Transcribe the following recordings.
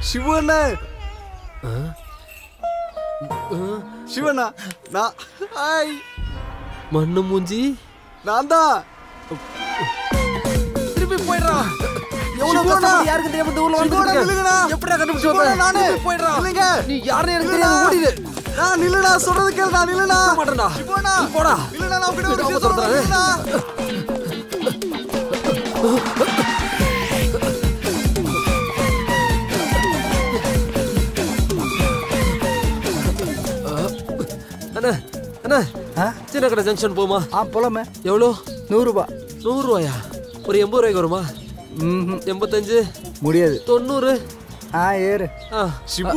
சிவண்ணா சிவண்ணா நான் ஹாய் மண்ணு மூஞ்சி நான் தான் திருப்பி போயிடுறா. எவ்வளவு கஷ்டப்பட்டு யாருக்கு தெரியாம இந்த ஊர்ல வந்துருக்கேன். எப்படிடா கண்டுபிடிச்சு வந்த? நானே போயிடுறா. இல்லங்க நீ யாருன்னு எனக்கு தெரியாது, ஓடிடு. நான் நில்லுடா, சொல்றது கேளு. நான் நில்லுடா. மாட்டேன்டா. சிவண்ணா போடா. நில்லுடா, நான் உன்கிட்ட ஒரு விஷயம் சொல்றேன். அண்ணா அண்ணா சின்ன கடை ஜங்ஷன் போமா? போலாமே. எவ்வளோ? 100 ரூபாய். 100 ரூபாயா? ஒரு 80 ரூபாய்க்கு வருமா? 85 முடியாது. 90 ஏறு. சிபு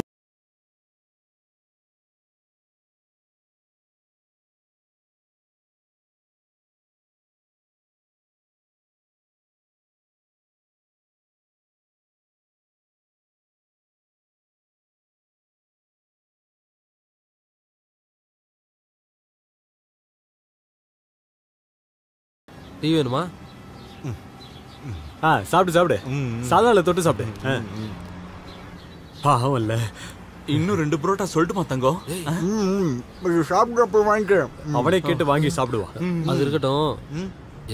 டீ வேணுமா? சாப்பிடு சாப்பிடு. சாதால தொட்டு சாப்பிடு. பாவம் இல்ல. இன்னும் 2 புரோட்டா சொல்லட்டுமா தங்கம்? சாப்பிட்றப்ப வாங்கிக்க. அவனே கேட்டு வாங்கி சாப்பிடுவான். அது இருக்கட்டும்.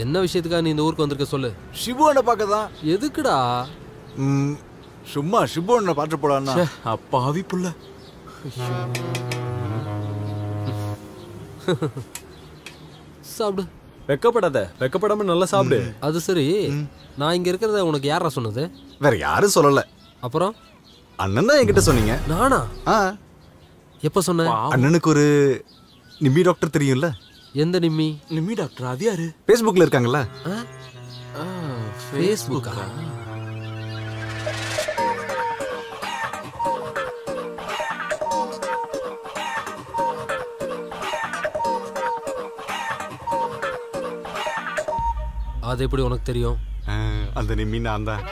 என்ன விஷயத்துக்காக நீ இந்த ஊருக்கு வந்திருக்க சொல்லு. சிபுவனை பார்க்க தான். எதுக்குடா? சும்மா சிபுவனை பார்த்து போடான்னா. அப்பாவி புள்ள. சாப்பிடு. வெக்கப்படாத. வெக்கப்படாம நல்லா சாப்பிடு. அது சரி, நான் இங்க இருக்கிறத உனக்கு யாரா சொன்னது? வேற யாரும் சொல்லல. அப்புறம் அண்ணன் தான் என்கிட்ட சொன்னீங்க. நானா? எப்ப சொன்ன? அண்ணனுக்கு ஒரு நிம்மி டாக்டர் தெரியும்ல? எந்த நிம்மி? நிம்மி டாக்டர் அது யாரு? ஃபேஸ்புக்ல இருக்காங்கல்ல? ஃபேஸ்புக்கா? அது எப்படி உனக்கு தெரியும்? அந்த நிம்மி நான் தான்.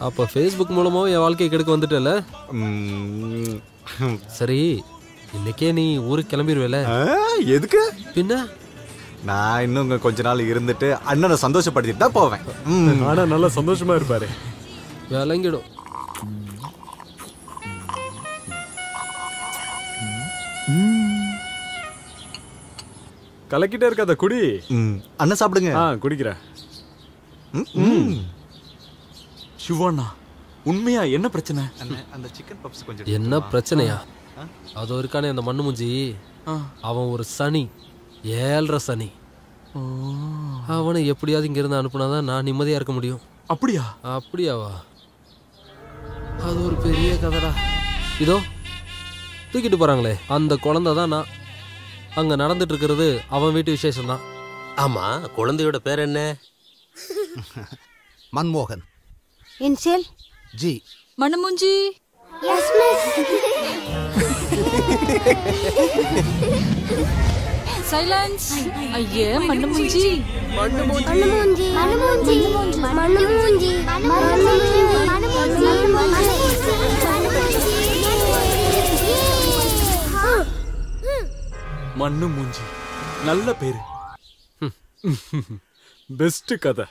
அப்ப ஃபேஸ்புக் மூலமா என் வாழ்க்கையை கெடுக்க வந்துட்டல? சரி, இன்னைக்கே நீ ஊருக்கு கிளம்பிடுவேல? எதுக்கு? பின்ன நான் இன்னும் கொஞ்ச நாள் இருந்துட்டு அண்ணனை சந்தோஷப்படுத்திட்டு தான் போவேன். ஆனா நல்லா சந்தோஷமா இருப்பாரு. விளங்கிடும். கலக்கிட்டே இருக்காத, குடி. அண்ணன் சாப்பிடுங்க. குடிக்கிறேன். சிவண்ணா, உண்மையா என்ன பிரச்சனை? அந்த சிக்கன் பப்ஸ் கொஞ்சம். என்ன பிரச்சனையா? அது இருக்கானே அந்த மண்ணு மூஞ்சி, அவன் ஒரு சனி, 7.5 சனி. அவனை எப்படியாவது இங்க இருந்து அனுப்புனாதான் நான் நிம்மதியா இருக்க முடியும். அப்படியா? அப்படியாவா? அது ஒரு பெரிய கதைடா. இதோ தூக்கிட்டு போறாங்களே, அந்த குழந்தை தான் நான். அங்க நடந்துட்டு இருக்கிறது அவன் வீட்டு விசேஷம் தான். ஆமா, குழந்தையோட பேர் என்ன? மன்மோகன். Initial G. மண்ணுமூஞ்சி. Yes miss. சைலன்ஸ். ஐயே மண்ணுமூஞ்சி. மண்ணுமூஞ்சி. மண்ணுமூஞ்சி. மண்ணுமூஞ்சி. மண்ணுமூஞ்சி. மண்ணு மூஞ்சி. நல்ல பேரு. பெஸ்ட் கதை.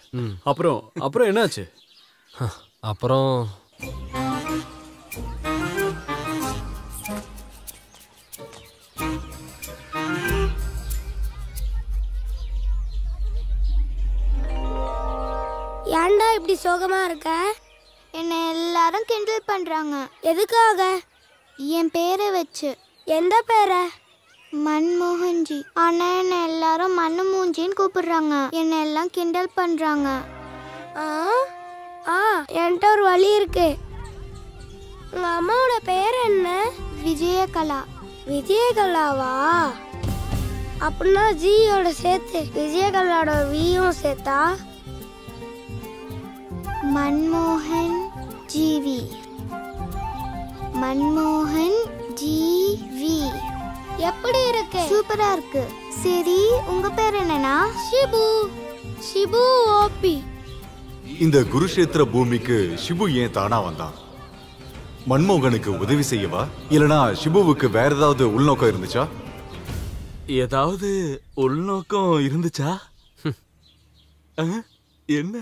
அப்புறம் என்னாச்சு? அப்புறம் ஏன்டா இப்படி சோகமா இருக்க? என்னை எல்லாரும் கிண்டல் பண்றாங்க. எதுக்காக? என் பேரை வச்சு. எந்த பேரை? மன்மோகன்ஜி. ஆனா என்னை எல்லாரும் மண்ணு மூஞ்சின்னு கூப்பிடுறாங்க. என்னை எல்லாம் கிண்டல் பண்றாங்க. என்கிட்ட ஒரு வழி இருக்கு. உங்க அம்மாவோட பேர் என்ன? விஜயகலா. விஜயகலாவா? அப்படின்னா ஜியோட சேர்த்து விஜயகலாவோட வியும் சேர்த்தா மன்மோகன் ஜிவி. மன்மோகன் ஜிவி. எப்படி இருக்கு? சூப்பரா இருக்கு. சரி, உங்க பேர் என்னன்னா? ஷிபு. ஷிபு ஓபி. இந்த குருஷேத்திர பூமிக்கு ஷிபு ஏன் தானா வந்தான்? மன்மோகனுக்கு உதவி செய்யவா, இல்லனா ஷிபுவுக்கு வேற ஏதாவது உள்நோக்கம் இருந்துச்சா? ஏதாவது உள்நோக்கம் இருந்துச்சா? என்ன?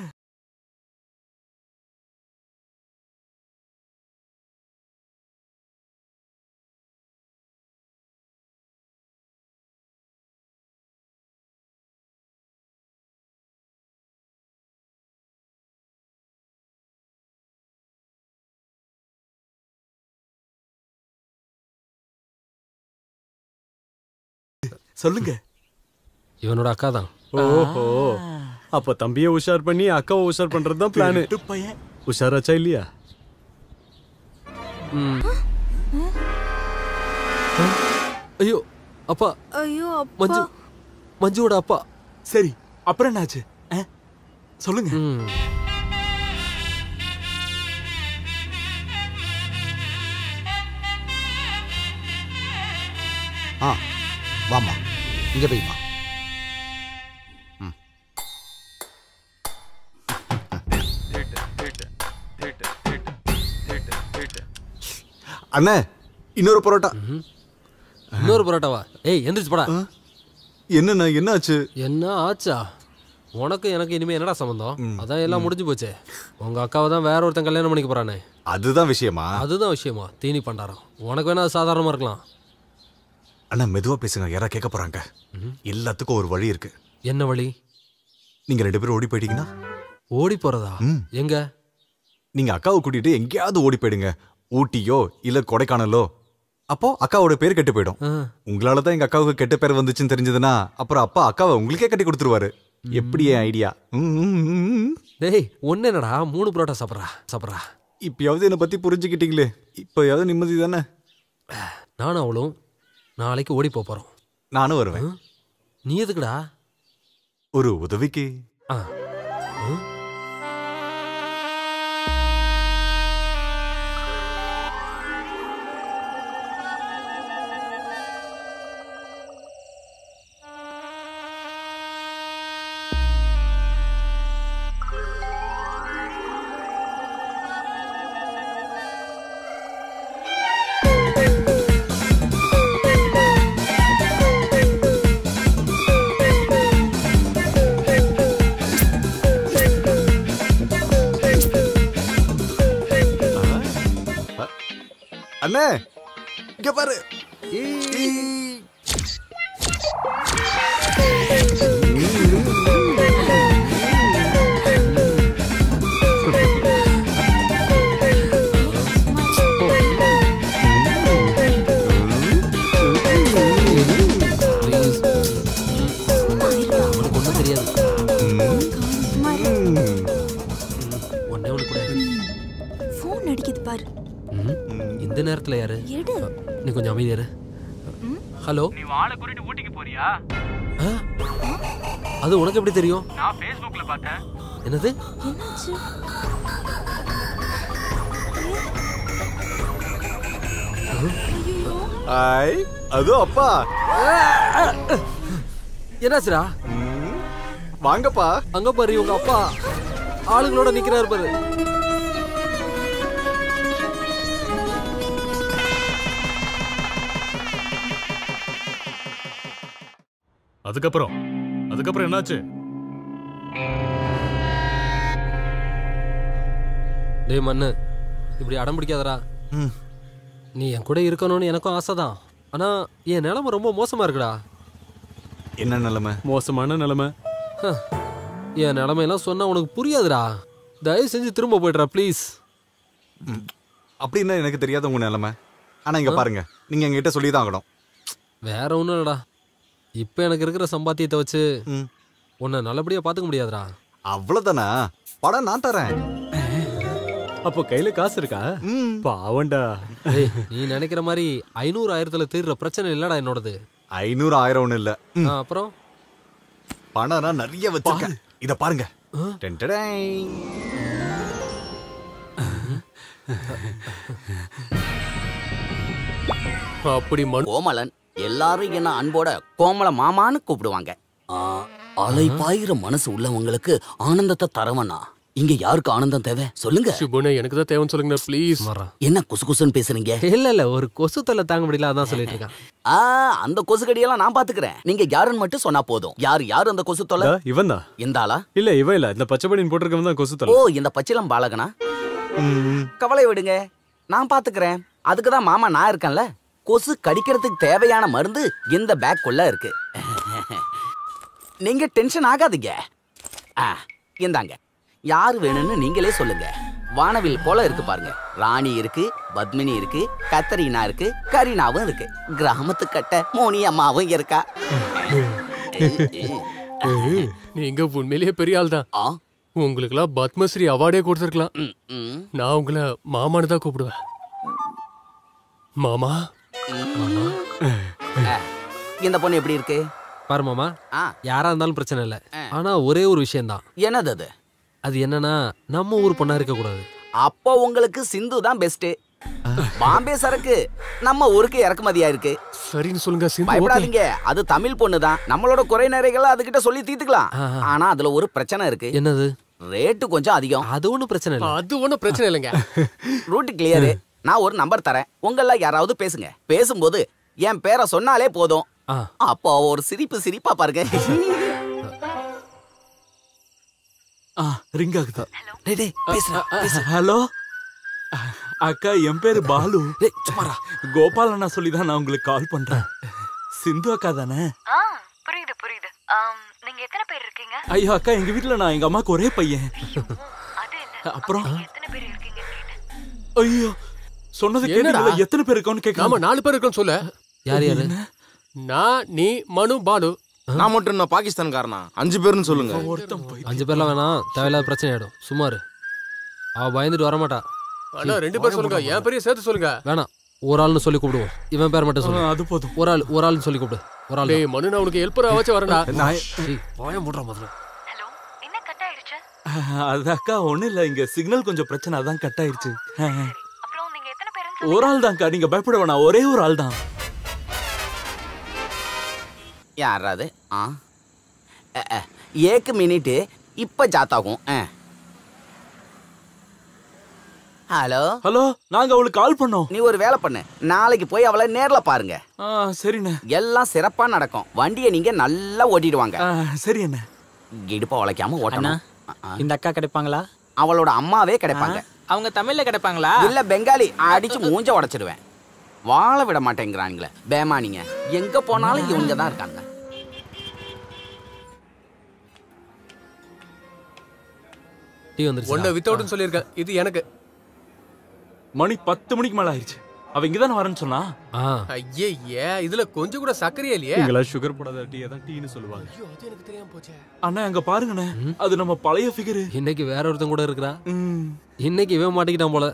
சொல்லுங்க. இவனோட அக்கா தான். ஓஹோ, அப்ப தம்பியை உஷார் பண்ணி அக்காவை உஷார் பண்றதுதான் பிளான். பையன் உஷாராச்சா இல்லையா? ஐயோ அப்பா, ஐயோ அப்பா. மஞ்சு, மஞ்சுவோட அப்பா. சரி, அப்புறம் என்னாச்சு? சொல்லுங்க. வாமா, இங்க போய்மா. அண்ணே, இன்னொரு பரோட்டா. இன்னொரு பரோட்டாவா? ஏய் எந்திரிச்சு போடா. என்னண்ணா, என்ன ஆச்சு? என்ன ஆச்சா? உனக்கு எனக்கு இனிமே என்னடா சம்பந்தம்? அதான் எல்லாம் முடிஞ்சு போச்சே. உங்க அக்காவை தான் வேற ஒருத்தன் கல்யாணம் பண்ணிக்க போறானே. அதுதான் விஷயமா? அதுதான் விஷயமா? தீனி பண்டாரம். உனக்கு வேணா அது சாதாரணமா இருக்கலாம். அண்ணா மெதுவா பேசுங்க, யாரா கேட்க போறாங்க. எல்லாத்துக்கும் ஒரு வழி இருக்கு. என்ன வழி? நீங்க 2 பேரும் ஓடி போயிட்டீங்கன்னா. ஓடி போறதா? எங்க? நீங்க அக்காவை கூட்டிட்டு எங்கேயாவது ஓடி போயிடுங்க. ஊட்டியோ இல்ல கொடைக்கானலோ. அப்போ அக்காவோட பேர் கெட்டு போயிடும். உங்களாலதான் எங்க அக்காவுக்கு கெட்ட பேர் வந்துச்சுன்னு தெரிஞ்சதுன்னா அப்புறம் அப்பா அக்காவை உங்களுக்கே கட்டி கொடுத்துருவாரு. எப்படி ஐடியா? டேய் ஒன்னு என்னடா 3 பரோட்டா சாப்பிட்றா. இப்பயாவது என்னை பத்தி புரிஞ்சுக்கிட்டீங்களே, இப்பயாவது நிம்மதி தானே. நானும் அவளும் நாளைக்கு ஓடி போறோம். நானும் வருவேன். நீ எதுக்குடா? ஒரு உதவிக்கு. அண்ணே இங்க பாரு. ஒன்றும் தெரியாது. ஒன்னே ஒன்று கூட. ஃபோன் அடிக்குது பாரு. இந்த நேரத்துல யாரு? எடு. நீ கொஞ்சம் அமைதியாரு. ஹலோ, நீ வாளை கூட்டிட்டு ஊட்டிக்கு போறியா? அது உனக்கு எப்படி தெரியும்? நான் Facebookல பார்த்தேன். என்னது? என்னாச்சு? ஐ, அது அப்பா. என்னாச்சுடா? வாங்கப்பா. அங்க பாரு, உங்க அப்பா ஆளுங்களோட நிக்கிறாரு பாரு. அதுக்கப்புறம் என்னாச்சு? டேய் மண்ணு, இப்படி அடம் பிடிக்காதடா. நீ என் கூட இருக்கணும்னு எனக்கும் ஆசைதான். ஆனா என் நிலைமை ரொம்ப மோசமா இருக்குடா. என்ன நிலைமை? மோசமான நிலைமை. என் நிலைமையெல்லாம் சொன்னா உனக்கு புரியாதுடா. தயவு செஞ்சு திரும்ப போய்ட்றா ப்ளீஸ். அப்படின்னா எனக்கு தெரியாத உங்க நிலைமை. ஆனா இங்க பாருங்க, நீங்க எங்ககிட்ட சொல்லிதான் ஆகணும். வேற ஒன்றும் இல்லடா. இப்போ எனக்கு இருக்கிற சம்பாத்தியத்தை வச்சு உன்னை நல்லபடியா பாத்துக்க முடியாதுடா. அவ்வளவுதானா? படம் நான் தரேன். அப்போ கையில காசு இருக்கா? பாவண்டா. நீ நினைக்கிற மாதிரி 500,000 தீர்ற பிரச்சனை இல்லடா என்னோடது. 500 1000 ஒண்ணு இல்ல. அப்புறம் பணம் நான் நிறைய வச்சிருக்கேன். இத பாருங்க. அப்படி கோமலன் எல்லாரும் என்ன அன்போட கோமல மாமான்னு கூப்பிடுவாங்க. அலை பாயிர மனசு உள்ளவங்களுக்கு ஆனந்தத்தை தரவனா. இங்க யாருக்கு ஆனந்தம் தேவை சொல்லுங்க. சுபுனே, எனக்கு தான் தேவைன்னு சொல்லுங்க ப்ளீஸ். என்ன குசு குசுன்னு பேசுறீங்க? இல்ல ஒரு கொசு தொல்லை தாங்க முடியல, அதான் சொல்லிட்டு இருக்கேன். அந்த கொசு கடியெல்லாம் நான் பாத்துக்கிறேன். நீங்க யாருன்னு மட்டும் சொன்னா போதும். யாரு அந்த கொசு தொல்லை? இவன் தான். இந்த ஆளா? இல்ல இவன் இல்ல, இந்த பச்சை பனியன் போட்டிருக்கவன் தான் கொசு தொல்லை. ஓ, இந்த பச்சிலம் பாலகனா? கவலை விடுங்க, நான் பாத்துக்கிறேன். அதுக்குதான் மாமா நான் இருக்கேன்ல. கொசு கடிக்கிறதுக்கு தேவையான மருந்து இந்த பேக்குள்ள இருக்கு. நீங்க டென்ஷன் ஆகாதீங்க. இந்தாங்க, யாரு வேணும்னு நீங்களே சொல்லுங்க. வானவில் போல இருக்கு பாருங்க. ராணி இருக்கு, பத்மினி இருக்கு, கத்தரீனா இருக்கு, கரீனாவும் இருக்கு. கிராமத்து கட்ட மோனி அம்மாவும் இருக்கா. நீங்க உண்மையிலேயே பெரிய ஆள் தான். உங்களுக்குலாம் பத்மஸ்ரீ அவார்டே கொடுத்துருக்கலாம். நான் உங்களை மாமான்னு தான் கூப்பிடுவேன். மாமா. இந்த பொண்ணு எப்படி இருக்கு பாரு மாமா. யாரா இருந்தாலும் பிரச்சனை இல்லை. ஆனா ஒரே ஒரு விஷயம் தான். என்னது அது? அது என்னன்னா நம்ம ஊர் பொண்ணா இருக்க கூடாது. அப்போ உங்களுக்கு சிந்து தான் பெஸ்ட். பாம்பே சரக்கு நம்ம ஊருக்கு இறக்குமதியா இருக்கு. சரின்னு சொல்லுங்க சிந்து. பயப்படாதீங்க, அது தமிழ் பொண்ணு தான். நம்மளோட குறை நிறைகளை அதுகிட்ட சொல்லி தீர்த்துக்கலாம். ஆனா அதுல ஒரு பிரச்சனை இருக்கு. என்னது? ரேட்டு கொஞ்சம் அதிகம். அது ஒன்றும் பிரச்சனை இல்லை. அது ஒன்றும் பிரச்சனை இல்லைங்க. Route clear. நான் ஒரு நம்பர் தரேன், உங்கள யாராவது பேசுங்க. பேசும்போது என் பேரை சொன்னாலே போதும். அப்போ ஒரு சிரிப்பா பாருங்க. ரிங் ஆகுது. ஹலோ அக்கா, என் பேரு பாலு. கோபால் அண்ணா சொல்லிதான் நான் உங்களுக்கு கால் பண்றேன். சிந்து அக்கா தானே? புரியுது புரியுது. நீங்க எத்தனை பேர் இருக்கீங்க? ஐயோ அக்கா, எங்க வீட்டுல நான் எங்க அம்மாக்கு ஒரே பையன். அப்புறம் எத்தனை பேர் இருக்கீங்க? ஐயோ சொன்னது கேட்டீங்களா? எத்தனை பேர் இருக்கோம்னு கேட்க. நாம 4 பேர் இருக்கோம். சொல்ல யார் யாரு? நான், நீ, மனு, பாலு. நான் மட்டும் நான் பாகிஸ்தான்காரனா? 5 பேர்னு சொல்லுங்க. 5 பேர்லாம் வேணாம், தேவையில்லாத பிரச்சனை ஆயிடும். சும்மாரு. அவ பயந்துட்டு வரமாட்டா. அண்ணா 2 பேர் சொல்லுங்க. என் பேரையும் சேர்த்து சொல்லுங்க. வேணாம், ஒரு ஆள்னு சொல்லி கூப்பிடுவோம். இவன் பேர் மட்டும் சொல்லு. அது போதும். ஒரு ஆள்னு சொல்லி கூப்பிடு. ஒரு ஆள். டேய் மனு, நான் உனக்கு ஹெல்ப்பரா வச்சு வரேன்டா. வாய மூடுற மாதிரி. ஹலோ, என்ன கட் ஆயிடுச்சு? அது அக்கா ஒண்ணு இல்ல, இங்க சிக்னல் கொஞ்சம் பிரச்சனை, அதான் கட் ஆயிடுச்சு. அப்புறம் நீங்க எத்தனை பேர்? ஒரு ஆள் தான்க்கா, நீங்க பயப்பட வேணாம். ஒரே ஒரு ஆள் தான். யாராவது? एक मिनिट இப்ப जाता हूं. ஹலோ ஹலோ, நாங்க அவளுக்கு கால் பண்ணோம். நீ ஒரு வேலை பண்ணு, நாளைக்கு போய் அவளை நேர்ல பாருங்க. சரிண்ணே. எல்லாம் சிறப்பா நடக்கும். வண்டியை நீங்க நல்லா ஓட்டிடுவாங்க. சரி அண்ணே. இடுப்ப உழைக்காம ஓட்டணும். இந்த அக்கா கிடைப்பாங்களா? அவளோட அம்மாவே கிடைப்பாங்க. அவங்க தமிழ்ல கிடைப்பாங்களா? இல்ல பெங்காலி. அடிச்சு மூஞ்ச உடைச்சிடுவேன். வாழ விட மாட்டேங்கிறானுங்களே பேமானிங்க. எங்க போனாலும் இவங்க தான் இருக்காங்க. ஒன்ன வித்தவுட்னு சொல்லியிருக்கேன். இது எனக்கு. மணி 10 மணிக்கு மேல ஆயிடுச்சு. அவ இங்கதானே வரேன்னு சொன்னா. ஐயே, இதுல கொஞ்சம் கூட சக்கரையே இல்லையே. நீங்களா சுகர் போடாத டீ தான் டீன்னு சொல்லுவாங்க. ஐயோ, அது எனக்கு தெரியாம போச்சே. அண்ணா அங்க பாருங்கண்ணே, அது நம்ம பழைய ஃபிகர். இன்னைக்கு வேற ஒருத்தன் கூட இருக்கறா. இன்னைக்கு இவன் மாட்டிக்கிட்டான் போல.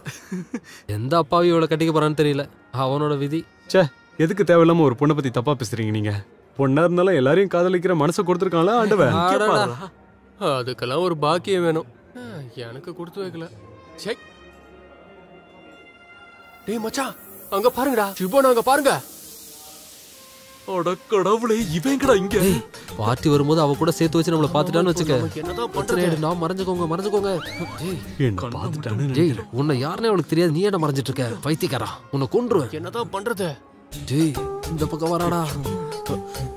எந்த அப்பாவி இவளை கட்டிக்க போறான்னு தெரியல. அவனோட விதி. ச்சே, எதுக்கு தேவையில்லாம ஒரு பொண்ணை பத்தி தப்பா பேசுறீங்க நீங்க? பொண்ணா இருந்தாலும் எல்லாரையும் காதலிக்கிற மனசை கொடுத்துருக்காங்களா ஆண்டவன்? அதுக்கெல்லாம் ஒரு பாக்கியம் வேணும். எனக்கு கொடுத்து வைக்கல. சே, டேய் மச்சான், அங்க பாருங்கடா. சிபோன் அங்க பாருங்க. அட கடவுளே, இவங்கடா இங்க. பார்ட்டி வரும்போது அவ கூட சேர்த்து வச்சு நம்மள பாத்துட்டான்னு வெச்சுக்க. என்னதான் பண்றது? நான் மறைஞ்சுக்கோங்க. டேய், உன்னை யாருனே அவளுக்கு தெரியாது. நீ என்ன மறைஞ்சிட்டு இருக்க? பைத்தியக்காரா, உன்னை கொன்றுவேன். என்னதான் பண்றது? டேய், இந்த பக்கம் வராடா.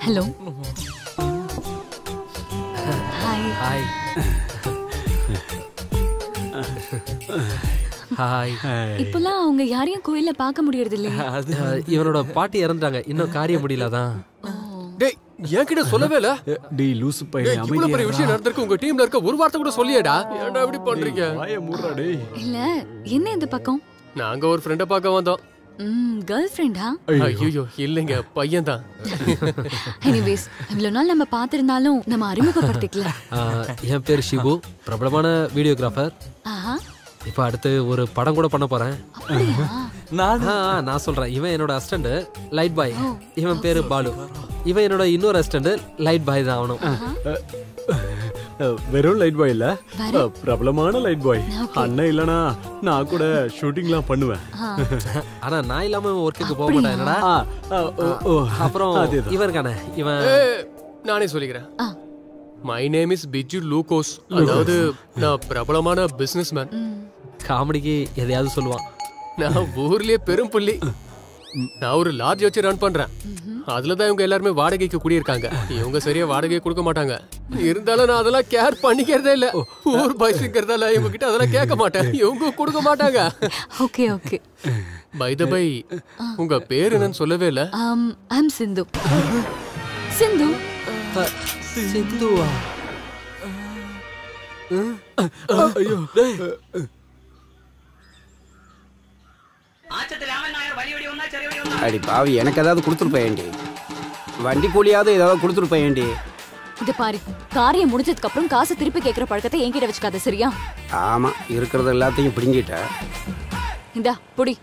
ஹலோ. ஹாய். இப்பெல்லாம் அவங்க யாரையும் கோயில்ல பார்க்க முடியறது இல்லையா? இவனோட பாட்டி இறந்துட்டாங்க. இன்னும் காரியம் முடியலதான். டேய், என்கிட்ட சொல்லவே இல்ல. டேய் லூசு பையன், இவ்வளவு பெரிய விஷயம் நடந்திருக்கு. உங்க டீம்ல இருக்க ஒரு வார்த்தை கூட சொல்லியேடா. ஏன்டா இப்படி பண்றீங்க? வாயை மூடுடா டேய். இல்ல, என்ன இந்த பக்கம்? நாங்க ஒரு ஃப்ரெண்ட பார்க்க வந்தோம். கேர்ள் ஃப்ரெண்டா? ஐயோ இல்லங்க, பையன் தான். எனிவேஸ், இவ்வளவு நாள் நம்ம பாத்திருந்தாலும் நம்ம அறிமுகப்படுத்திக்கல. என் பேர் ஷிபு, பிரபலமான வீடியோகிராஃபர். இப்ப அடுத்து ஒரு படம் கூட பண்ண போறேன். நான் சொல்றேன். இவன் என்னோட அசிஸ்டன்ட் லைட் பாய். இவன் பேரு பாலு. இவன் என்னோட இன்னொரு அசிஸ்டன்ட் லைட் பாய் தான். அவனும் வெறும் லைட் பாய் இல்ல, பிரபலமான லைட் பாய். அண்ணன் இல்லனா நான் கூட ஷூட்டிங்லாம் பண்ணுவேன். ஆனா நான் இல்லாம ஒர்க்குக்கு போக மாட்டேன். என்னடா? அப்புறம் இவன் இருக்கானே, இவன் நானே சொல்லிக்கிறேன். My name is Biju Lukose. அதாவது நான் பிரபலமான பிசினஸ்மேன். காமெடிக்கு எதையாவது சொல்லுவான். நான் ஊர்லயே பெரும் புள்ளி. நான் ஒரு லாட்ஜ் வச்சு ரன் பண்றேன். அதுலதான் இவங்க எல்லாருமே வாடகைக்கு குடியிருக்காங்க. இவங்க சரியா வாடகையை கொடுக்க மாட்டாங்க. இருந்தாலும் நான் அதெல்லாம் கேர் பண்ணிக்கிறதே இல்ல. ஊர் பாய்ஸ்ங்கிறதால இவங்க கிட்ட அதெல்லாம் கேட்க மாட்டேன். இவங்க கொடுக்க மாட்டாங்க. Okay okay. By the by, உங்க பேர் என்னன்னு சொல்லவே இல்ல. ஐம் சிந்து. சிந்து. சிந்துவா? ஐயோ டேய், அடி பாவி, எனக்கு ஏதாவது கொடுத்துருப்பேன்டி. வண்டி கூலியாவது ஏதாவது கொடுத்துருப்பேன்டி. இது பாரு, காரியம் முடிஞ்சதுக்கு அப்புறம் காசு திருப்பி கேட்கிற பழக்கத்தை என்கிட்ட வச்சுக்காத, சரியா? ஆமா, இருக்கிறது எல்லாத்தையும் பிடுங்கிட்ட. இந்தா புடி.